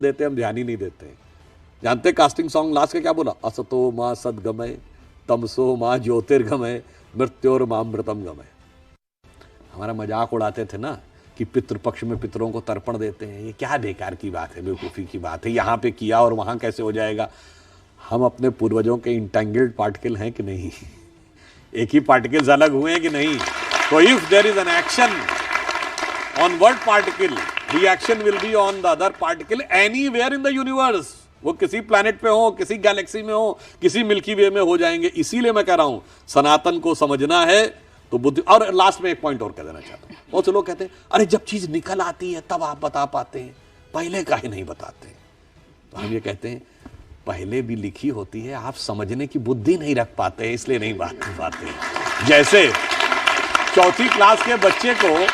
देते हम ध्यान ही नहीं देते हैं। जानते कास्टिंग सॉन्ग लास्ट का क्या बोला? असतो मां सद्गमय तमसो मां ज्योतिर्गमय मृत्योर मां मृतम गमय। हमारा मजाक उड़ाते थे ना कि पितृपक्ष में पितरों को तर्पण देते हैं। ये क्या बेकार की बात है, बेवकूफ़ी की बात है। यहाँ पे किया और वहाँ कैसे हो जाएगा? हम अपने पूर्वजों के इंटेंगल्ड पार्टिकल हैं कि नहीं? एक ही पार्टिकल्स अलग हुए हैं कि नहीं? तो if there is an action on one particle, the action will be on the other particle anywhere in the universe. वो किसी प्लैनेट पे हो, किसी गैलेक्सी में हो, किसी मिल्की वे में हो जाएंगे। इसीलिए मैं कह रहा हूं सनातन को समझना है तो बुद्धि। और लास्ट में एक पॉइंट और कह देना चाहता हूं। बहुत से लोग कहते हैं अरे जब चीज निकल आती है तब आप बता पाते हैं, पहले काहे नहीं बताते? तो हम ये कहते हैं पहले भी लिखी होती है, आप समझने की बुद्धि नहीं रख पाते, इसलिए नहीं बात कर पाते। जैसे चौथी क्लास के बच्चे को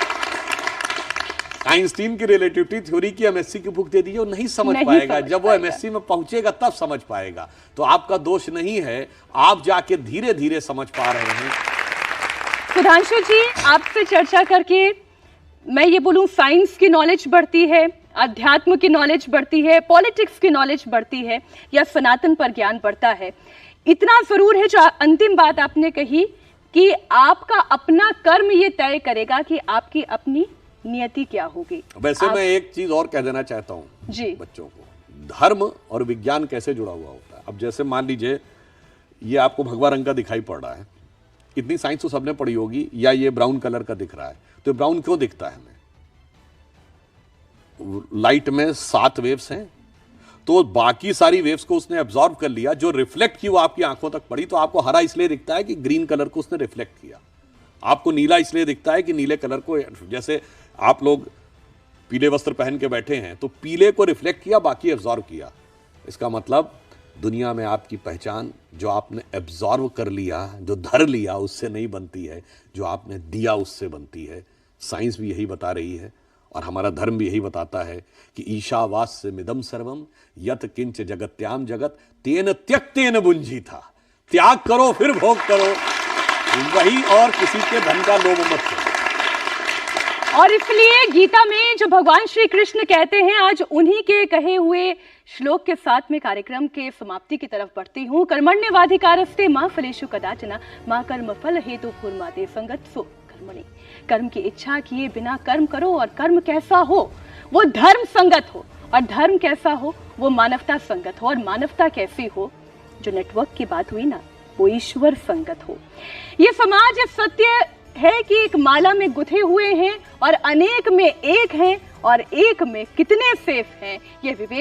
आइंस्टीन की रिलेटिविटी थ्योरी की एमएससी की बुक दे दीजिए, वो नहीं समझ पाएगा। जब वो एमएससी में पहुंचेगा तब समझ पाएगा। तो आपका दोष नहीं है, आप जाके धीरे धीरे समझ पा रहे हैं। सुधांशु जी, आपसे चर्चा करके मैं ये बोलूं साइंस की नॉलेज बढ़ती है, अध्यात्म की नॉलेज बढ़ती है, पॉलिटिक्स की नॉलेज बढ़ती है, या सनातन पर ज्ञान बढ़ता है। इतना जरूर है जो अंतिम बात आपने कही कि आपका अपना कर्म ये तय करेगा कि आपकी अपनी नियति क्या होगी। वैसे मैं एक चीज और कह देना चाहता हूं जी बच्चों को, धर्म और विज्ञान कैसे जुड़ा हुआ होता है। अब जैसे मान लीजिए ये आपको भगवा रंग का दिखाई पड़ रहा है, इतनी साइंस तो सबने पढ़ी होगी, या ये ब्राउन कलर का दिख रहा है, तो ब्राउन क्यों दिखता है हमें? लाइट में 7 वेव्स हैं, तो बाकी सारी वेव्स को उसने एब्जॉर्ब कर लिया, जो रिफ्लेक्ट की वो आपकी आंखों तक पड़ी। तो आपको हरा इसलिए दिखता है कि ग्रीन कलर को उसने रिफ्लेक्ट किया, आपको नीला इसलिए दिखता है कि नीले कलर को, जैसे आप लोग पीले वस्त्र पहन के बैठे हैं तो पीले को रिफ्लेक्ट किया, बाकी एब्जॉर्ब किया। इसका मतलब दुनिया में आपकी पहचान जो आपने एब्जॉर्ब कर लिया, जो धर लिया, उससे नहीं बनती है, जो आपने दिया उससे बनती है। साइंस भी यही बता रही है और हमारा धर्म भी यही बताता है कि ईशावास्य मिदम सर्वम यत किंच जगत्याम जगत तेन त्यक्तेन बुंजी था। त्याग करो फिर भोग करो, वही, और किसी के धन का लोभ मत करो। और इसलिए गीता में जो भगवान श्री कृष्ण कहते हैं, आज उन्हीं के कहे हुए श्लोक के साथ में कार्यक्रम के समाप्ति की तरफ बढ़ती हूँ। कर्मण्येवाधिकारस्ते मां फलेषु कदाचन मां कर्म फल हेतु भूर्माते संगत्सु कर्मणि। कर्म की इच्छा किए बिना कर्म करो, और कर्म कैसा हो? वो धर्म संगत हो, और धर्म कैसा हो? वो मानवता संगत हो, और मानवता कैसी हो? जो नेटवर्क की बात हुई ना, वो ईश्वर संगत हो। ये समाज इस सत्य है कि एक माला में गुथे हुए हैं और अनेक में एक हैं, और एक में कितने सेफ हैं, ये विवेक